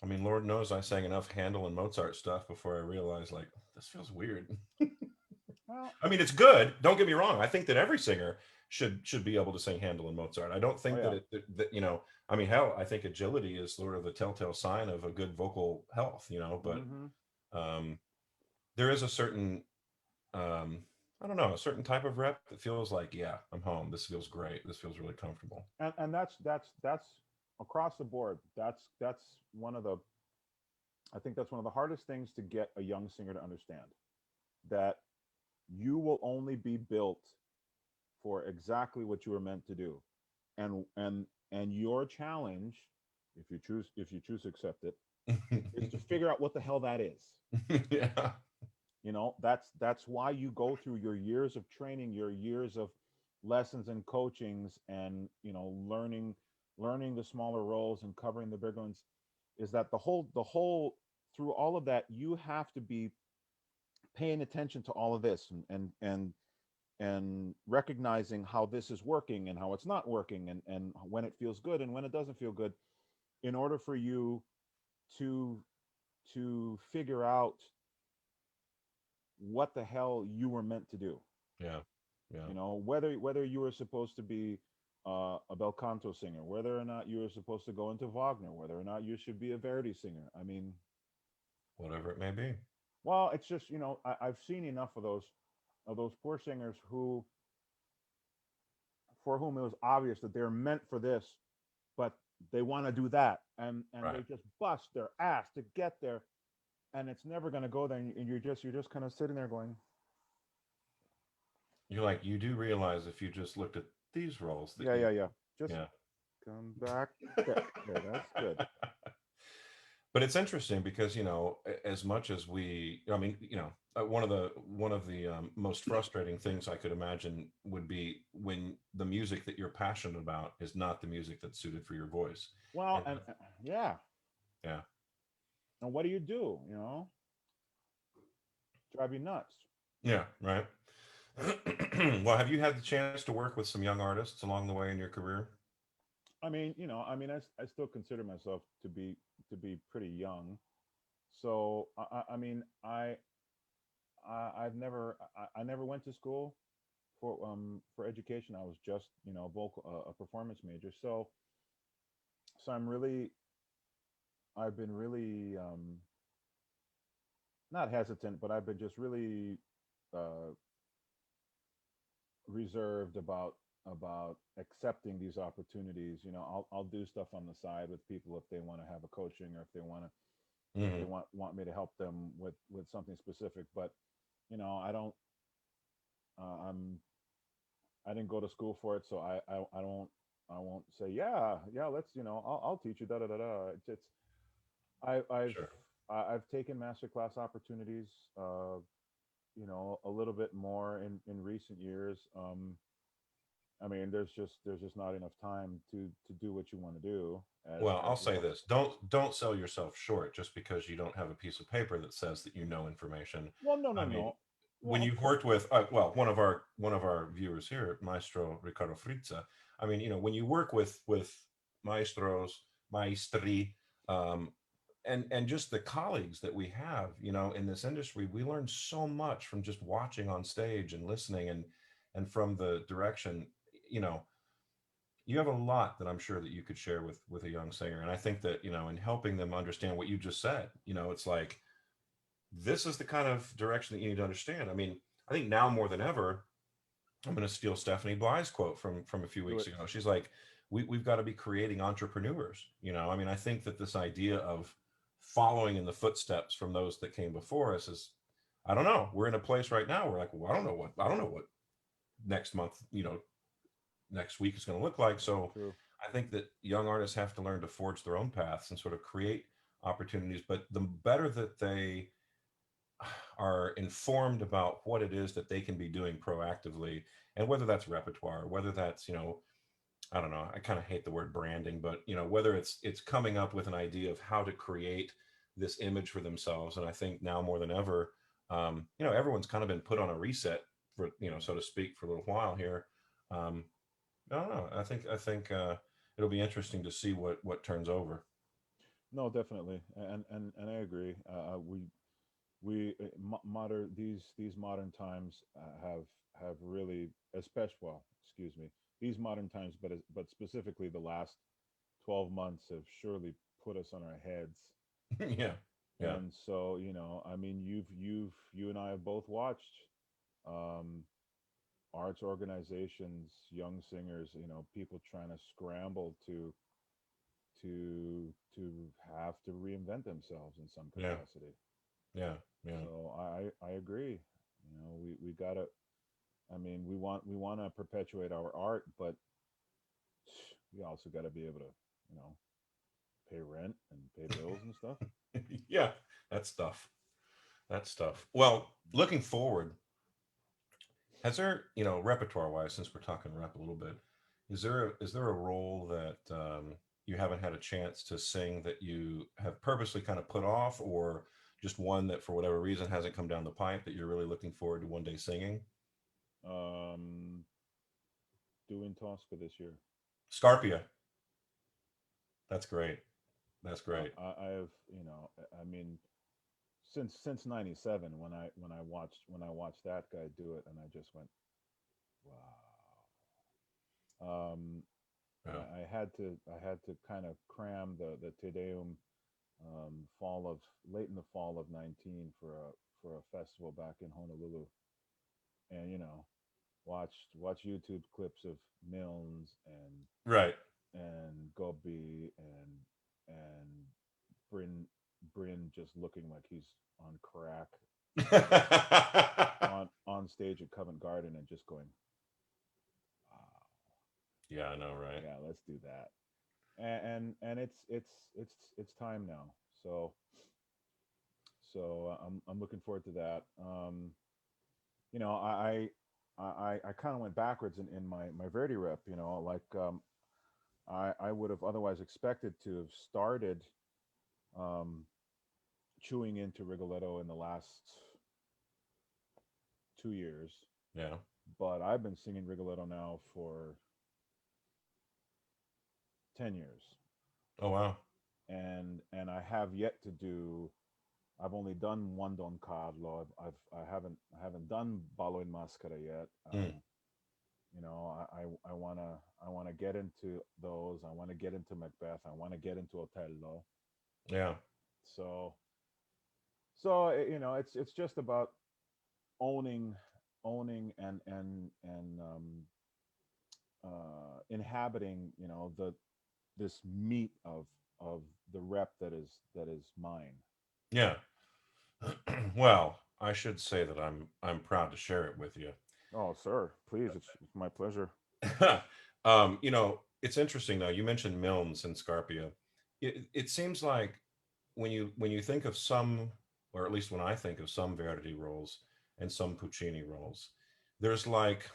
I mean, Lord knows I sang enough Handel and Mozart stuff before I realized like this feels weird. Well, I mean, it's good. Don't get me wrong. I think that every singer should be able to sing Handel and Mozart. I don't oh think that yeah. that I mean, hell, I think agility is sort of the telltale sign of a good vocal health. But Hmm. um, there is a certain I don't know, a certain type of rep that feels like, yeah, I'm home. This feels great. This feels really comfortable. And that's across the board. That's one of the I think that's one of the hardest things to get a young singer to understand, that you will only be built for exactly what you were meant to do. And your challenge, if you choose to accept it, is to figure out what the hell that is. Yeah. That's why you go through your years of training, your years of lessons and coachings, and learning the smaller roles and covering the big ones. Is that the whole through all of that, you have to be paying attention to all of this, and recognizing how this is working and how it's not working, and when it feels good and when it doesn't feel good, in order for you to figure out what the hell you were meant to do. Yeah. Yeah. Whether you were supposed to be a bel canto singer, whether or not you were supposed to go into Wagner, whether or not you should be a Verdi singer. I mean, Whatever it may be. well, it's just I've seen enough of those poor singers who for whom it was obvious that they're meant for this, but they want to do that, and they Right. just bust their ass to get there, and it's never going to go there, and you're just kind of sitting there going, You're like, you do realize if you just looked at these roles that yeah, you, yeah, yeah, just yeah. come back there, that's good. But it's interesting because as much as we, I mean, one of the most frustrating things I could imagine would be when the music that you're passionate about is not the music that's suited for your voice. Well, And and yeah, yeah. and what do you do? Drive you nuts. Yeah, right. Well, have you had the chance to work with some young artists along the way in your career? I still consider myself to be pretty young. So I never went to school for education. I was just a performance major. So I've been really not hesitant, but I've been just really uh, reserved about accepting these opportunities. I'll do stuff on the side with people if they want to have a coaching, or if they Hmm. want me to help them with something specific. But I don't. I'm I didn't go to school for it, so I don't. I won't say, yeah, let's, I'll teach you, da da da da. It's I I've Sure. I've taken master class opportunities, uh, a little bit more in recent years. There's just not enough time to do what you want to do Well, as I'll say well. this: don't sell yourself short just because you don't have a piece of paper that says that you know information. Well, no, no, I mean, no. when Well, you've worked with well, one of our viewers here, Maestro Ricardo Fritza. I mean, when you work with maestros, maestri, um, and just the colleagues that we have, in this industry, we learn so much from just watching on stage and listening, and from the direction. You know, you have a lot that I'm sure that you could share with a young singer, and I think that in helping them understand what you just said, it's like this is the kind of direction that you need to understand. I mean, I think now more than ever, I'm going to steal Stephanie Bly's quote from a few do weeks it. ago. She's like, we've got to be creating entrepreneurs. I mean, I think that this idea of following in the footsteps from those that came before us is, I don't know. We're in a place right now. We're like, well, I don't know what next month, next week is going to look like. So True. I think that young artists have to learn to forge their own paths and sort of create opportunities. But the better that they are informed about what it is that they can be doing proactively, and whether that's repertoire, whether that's I don't know, I kind of hate the word branding, but whether it's coming up with an idea of how to create this image for themselves. And I think now more than ever, everyone's kind of been put on a reset, for so to speak, for a little while here. um, I don't know. I think it'll be interesting to see what turns over. No, definitely, and I agree. we modern these modern times have really, especially, well, excuse me, these modern times, but specifically the last 12 months have surely put us on our heads. Yeah, yeah, And so, I mean, you and I have both watched um arts organizations, young singers, people trying to scramble to have to reinvent themselves in some yeah, capacity. yeah, yeah, So I agree. We gotta. I mean, we want to perpetuate our art, but we also got to be able to, you know, pay rent and pay bills and stuff. yeah. That stuff. That stuff. Well, looking forward, has there, repertoire wise, since we're talking rep a little bit, is there a role that you haven't had a chance to sing that you have purposely kind of put off, or just one that for whatever reason hasn't come down the pipe that you're really looking forward to one day singing? Um, Doing Tosca this year. Scarpia. That's great. That's great. I have, I mean, since '97 when I watched that guy do it, and I just went, wow. Yeah. I had to kind of cram the Te Deum, fall of late in the fall of '19 for a festival back in Honolulu, and watch YouTube clips of Milnes Right. and Gobi and Bryn just looking like he's on crack on stage at Covent Garden and just going, wow, Yeah, I know, right? yeah, let's do that. And it's time now. So I'm looking forward to that. You know, I kind of went backwards in my Verdi rep. Like, I would have otherwise expected to have started um, chewing into Rigoletto in the last 2 years, Yeah. but I've been singing Rigoletto now for 10 years, Oh wow. and I have yet to do. I've only done one Don Carlo. I haven't done Ballo in Mascara yet. Mm. I wanna get into those. I want to get into Macbeth. I want to get into Otello. Yeah. So it's just about owning and inhabiting, this meat of the rep that is mine. Yeah. Well, I should say that I'm proud to share it with you. Oh, sir, please, it's my pleasure. It's interesting though. You mentioned Milnes and Scarpia. It seems like when you think of some, or at least when I think of some Verdi roles and some Puccini roles, there's like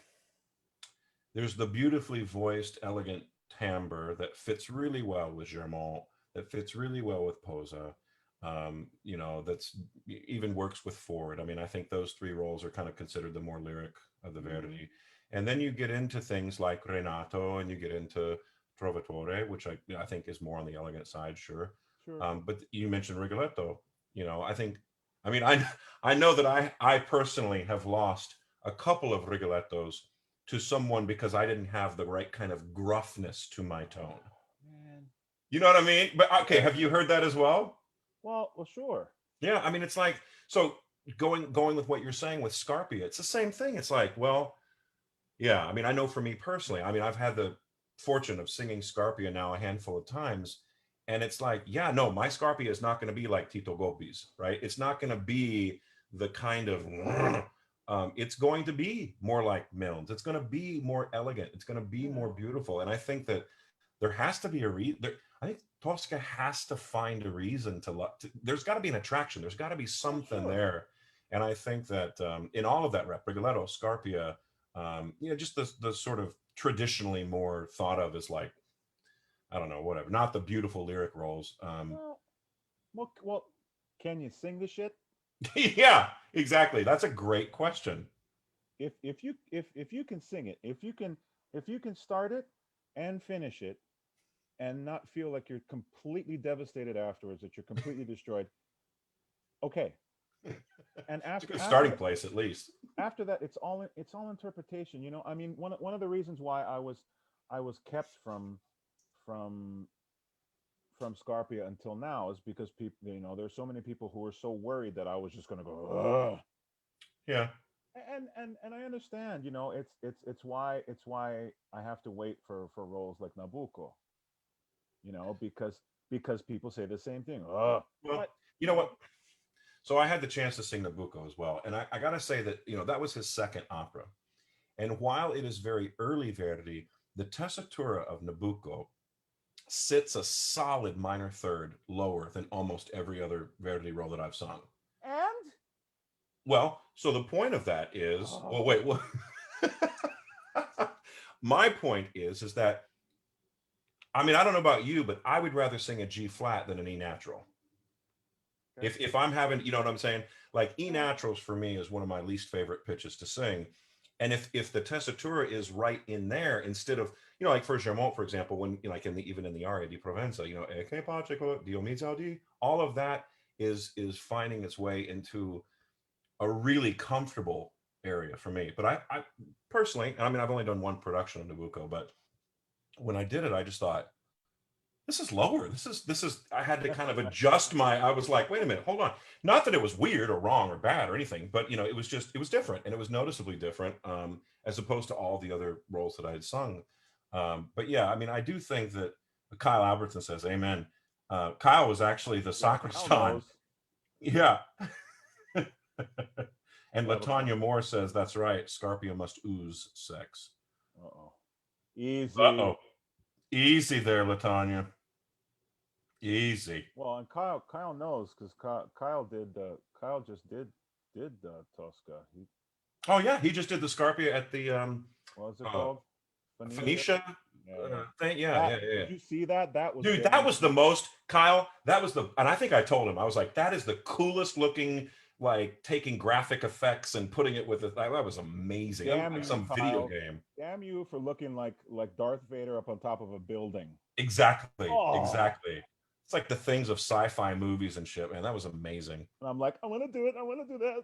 there's the beautifully voiced, elegant timbre that fits really well with Germont, that fits really well with Posa. That's even works with Ford. I mean, I think those three roles are kind of considered the more lyric of the Hmm. Verdi. And then you get into things like Renato, and you get into Trovatore, which I think is more on the elegant side, sure. Sure. But you mentioned Rigoletto. I think, I mean, I know that I personally have lost a couple of Rigolettos to someone because I didn't have the right kind of gruffness to my Oh, tone. man. You know what I mean? But okay, Yeah. have you heard that as well? Well, sure. Yeah, I mean it's like, so going with what you're saying with Scarpia, it's the same thing. It's like, well, yeah, I mean I know for me personally, I mean I've had the fortune of singing Scarpia now a handful of times, and it's like, yeah, no, my Scarpia is not going to be like Tito Goppi's, right? It's not going to be the kind of it's going to be more like Milnes. It's going to be more elegant. It's going to be Yeah. more beautiful. And I think that there has to be a reason. I think Tosca has to find a reason to love. There's got to be an attraction. There's got to be Oh, something sure. there. And I think that in all of that rep, Rigoletto, Scarpia, just the sort of traditionally more thought of as like, I don't know, whatever, not the beautiful lyric roles. Well, well, can you sing the shit? Yeah, exactly. That's a great question. If you can sing it, if you can start it and finish it and not feel like you're completely devastated afterwards, that you're completely destroyed, okay. And It's a good after starting place, at least. after that, it's all interpretation. You know, I mean, one of the reasons why I was kept from from Scarpia until now is because people, you know, there's so many people who were so worried that I was just going to go. Ugh. Yeah. And I understand, you know, it's why I have to wait for roles like Nabucco, you know, because people say the same thing. Ugh. Well, But you know what? So I had the chance to sing Nabucco as well, and I got to say that that was his second opera. And while it is very early Verdi, the tessitura of Nabucco sits a solid minor third lower than almost every other Verdi role that I've sung. and Well, so the point of that is, well, oh, wait, well, my point is that I mean I don't know about you, but I would rather sing a G flat than an E natural. okay. If I'm having, you know what I'm saying? Like E Yeah. naturals for me is one of my least favorite pitches to sing. And if the tessitura is right in there, instead of, like for Germont, for example, when like even in the aria di Provenza, E che pace Dio mi zaudi, all of that is finding its way into a really comfortable area for me. But I personally, I mean, I've only done one production of Nabucco, but when I did it, I just thought, this is lower. This is I had to kind of adjust I was like, wait a minute, hold on. Not that it was weird or wrong or bad or anything, but it was different, and it was noticeably different, as opposed to all the other roles that I had sung. But yeah, I mean, I do think that Kyle Albertson says amen. Kyle was actually the Yeah, Kyle sacristan. knows. Yeah. And Yeah, but Latanya Moore says that's right. Scarpia must ooze sex. uh-oh. Uh-oh. Easy. Easy there, Latanya. Easy. Well, and Kyle knows because Kyle just did Tosca. He Oh yeah, he just did the Scarpia at the what was it uh called? Phoenicia. Phoenicia Yeah, yeah. thing. Yeah, That yeah, yeah, yeah. did you see that? That was Dude, that damn was the good. most, Kyle. That was and I think I told him, I was like, that is the coolest looking, like taking graphic effects and putting it with it. That was amazing. It looked Damn like you, some video Kyle. game. Damn you for looking like Darth Vader up on top of a building. Exactly, Oh, exactly. It's like the things of sci-fi movies and shit, man. That was amazing. and I'm like, I want to do it. I want to do that.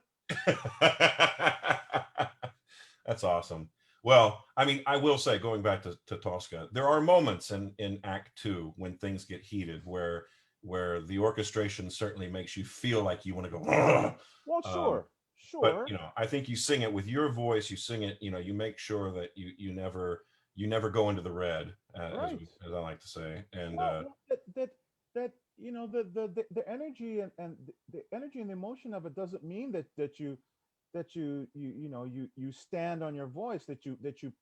That's awesome. Well, I mean, I will say, going back to Tosca, there are moments in Act Two when things get heated, where the orchestration certainly makes you feel like you want to go. "Ugh." Well, Um, sure, but sure, I think you sing it with your voice. You sing it. You make sure that you never go into the red, right. as I like to say. And Well, that you know the energy and the energy and the emotion of it doesn't mean that you stand on your voice, that you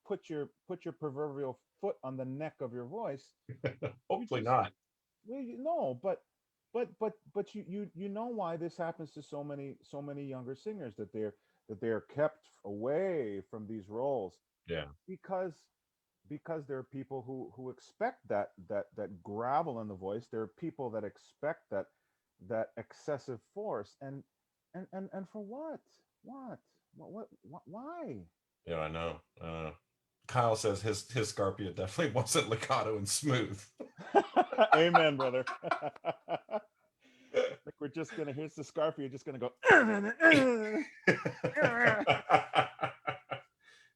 put your proverbial foot on the neck of your voice. You hopefully just not. well, no, but you know why this happens to so many younger singers, that they're kept away from these roles Yeah. because there are people who expect that gravel in the voice. There are people that expect that excessive force, and for what why? Yeah, I know. Kyle says his Scarpia definitely wasn't legato and smooth. Amen, brother. Like we're just gonna here's the scarf. You're just gonna go.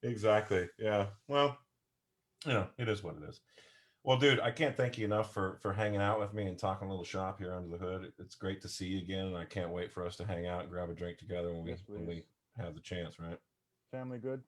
Exactly. Yeah. Well, it is what it is. Well, dude, I can't thank you enough for hanging out with me and talking a little shop here under the hood. It's great to see you again, and I can't wait for us to hang out and grab a drink together when we Yes, when please. we have the chance, right? Family good.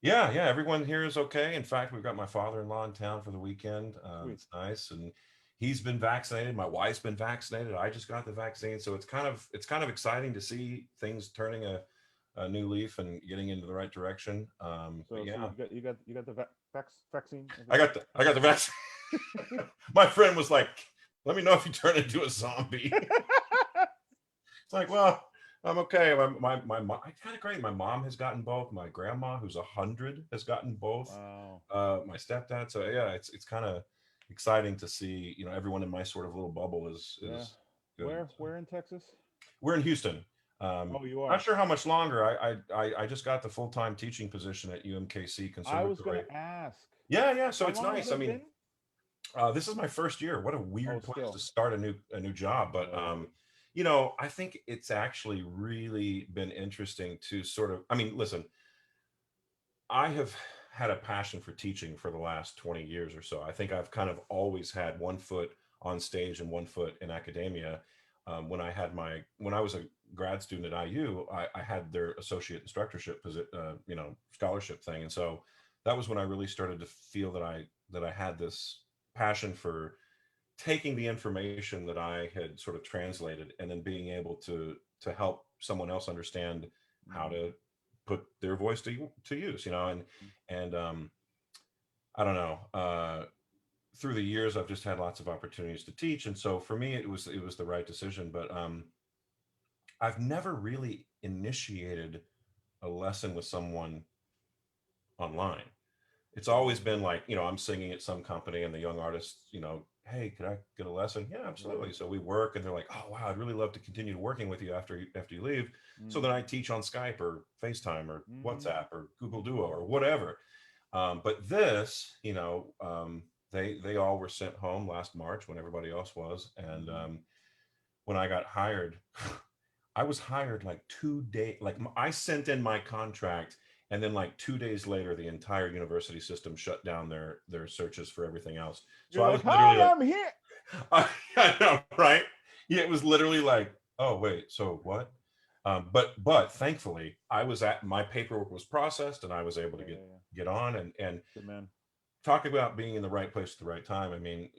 Yeah, yeah. Everyone here is okay. In fact, we've got my father-in-law in town for the weekend. Sweet. It's nice, and he's been vaccinated. My wife's been vaccinated. I just got the vaccine, so it's kind of exciting to see things turning a new leaf and getting into the right direction. But So yeah, you got the vaccine. I got the vaccine. My friend was like, "Let me know if you turn into a zombie." It's like, well, I'm okay. My mom, it's kind of great. My mom has gotten both. My grandma, who's 100, has gotten both. Wow. My stepdad. So yeah, it's kind of exciting to see. Everyone in my sort of little bubble is Yeah. good. So Where in Texas? we're in Houston. Oh, you Not are. sure how much longer. I just got the full-time teaching position at UMKC I was gonna Conservatory. ask. Yeah, yeah. So How it's long has nice. I it mean, been? this is my first year. What a Oh, weird place to still. start a new job, but Right. I think it's actually really been interesting to sort of, I mean, listen, I have had a passion for teaching for the last 20 years or so. I think I've kind of always had one foot on stage and one foot in academia. When I was a grad student at IU, I had their associate instructorship, scholarship thing. And so that was when I really started to feel that I had this passion for taking the information that I had sort of translated and then being able to help someone else understand how Mm-hmm. to put their voice to use, and I don't know. Through the years, I've just had lots of opportunities to teach, and so for me, it was the right decision. But I've never really initiated a lesson with someone online. It's always been like, I'm singing at some company and the young artists, hey, could I get a lesson? Yeah, absolutely. Right. So we work and they're like, oh wow, I'd really love to continue working with you after you leave. So Mm-hmm. then I teach on Skype or FaceTime or Mm-hmm. WhatsApp or Google Duo or whatever. But this, they all were sent home last March when everybody else was. And Mm-hmm. when I got hired, I was hired like 2 days. Like I sent in my contract, and then like 2 days later, the entire university system shut down their searches for everything else. So You're I like, was literally hi, like, I'm here. I know, right? Yeah, it was literally like, oh wait, so what? But thankfully, my paperwork was processed, and I was able to Yeah, get yeah, yeah. get on and Good man. talk about being in the right place at the right time. I mean,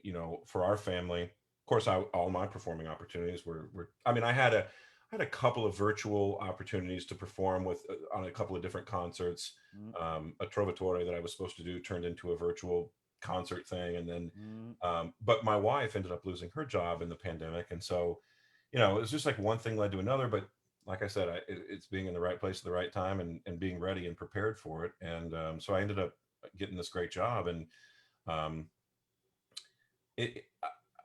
for our family, of course, all my performing opportunities were. I mean, I had a couple of virtual opportunities to perform with on a couple of different concerts. A Trovatore that I was supposed to do turned into a virtual concert thing, and then, Mm-hmm. but my wife ended up losing her job in the pandemic, and so, it was just like one thing led to another. But like I said, it's being in the right place at the right time and being ready and prepared for it, and so I ended up getting this great job, and um,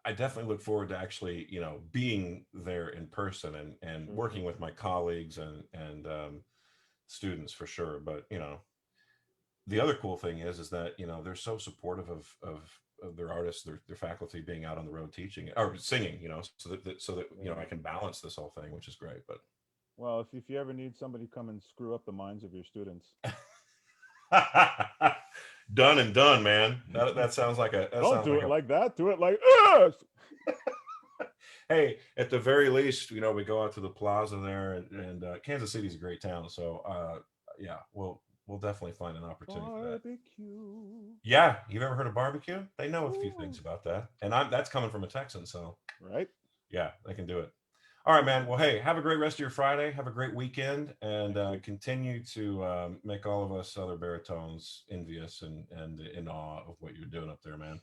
I definitely look forward to actually, being there in person and Sure, sure, working with sure. my colleagues and students for sure. But the other cool thing is that they're so supportive of their artists, their faculty being out on the road teaching or singing, so that Yeah. I can balance this whole thing, which is great. Well, if you ever need somebody to come and screw up the minds of your students, But done and done, man. That don't sounds do like it a like that. Do it like this. hey, at the very least, we go out to the plaza there, and Kansas City's a great town. So yeah, we'll definitely find an opportunity for that. Barbecue. Yeah, you've ever heard of barbecue? They know a few things Ooh. about that, and that's coming from a Texan, so Right? yeah, they can do it. All right, man. Well, hey, have a great rest of your Friday. Have a great weekend, and Thank you. continue to make all of us other baritones envious and in awe of what you're doing up there, man.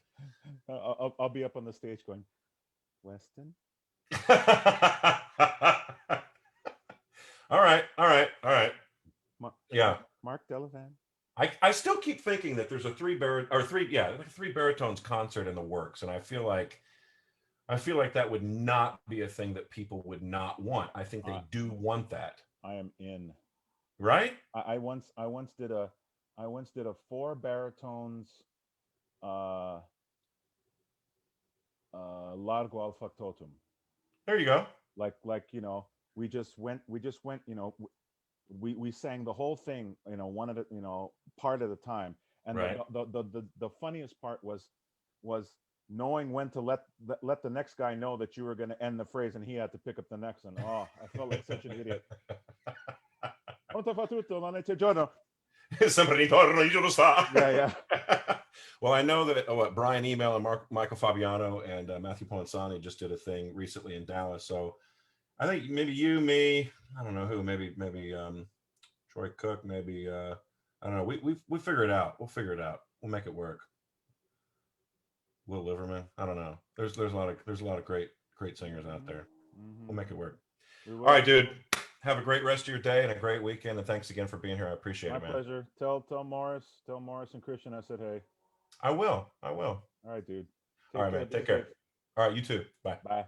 I'll be up on the stage going, Weston, All right, all right, all right. Yeah, Mark Delavan. I still keep thinking that there's a like a three baritones concert in the works, and I feel like that would not be a thing that people would not want. I think I they do want that, I am in. right? I once did a four baritones uh largo al factotum. There you go. Like we just went we sang the whole thing, one at a, part at a time. And Right. the funniest part was knowing when to let the next guy know that you were going to end the phrase, and he had to pick up the next one. Oh, I felt like such an idiot. Pronto fa tutto, non è c'è giorno. Somebody torna, you just stop. Yeah, yeah. Well, I know that Brian Email and Michael Fabiano and Matthew Polenzani just did a thing recently in Dallas. So I think maybe you, me, I don't know who, maybe Troy Cook, maybe I don't know. We figure it out. We'll figure it out. We'll make it work. Will Liverman. I don't know. There's a lot of great singers out Hmm. there. Hmm. We'll make it work. We All will. right, dude. Have a great rest of your day and a great weekend. And thanks again for being here. I appreciate My it, man. pleasure. Tell Morris and Christian I said hey. I will. I will. All right, dude. All Take right, care. man. Be Take safe. care. All right, you too. Bye. Bye.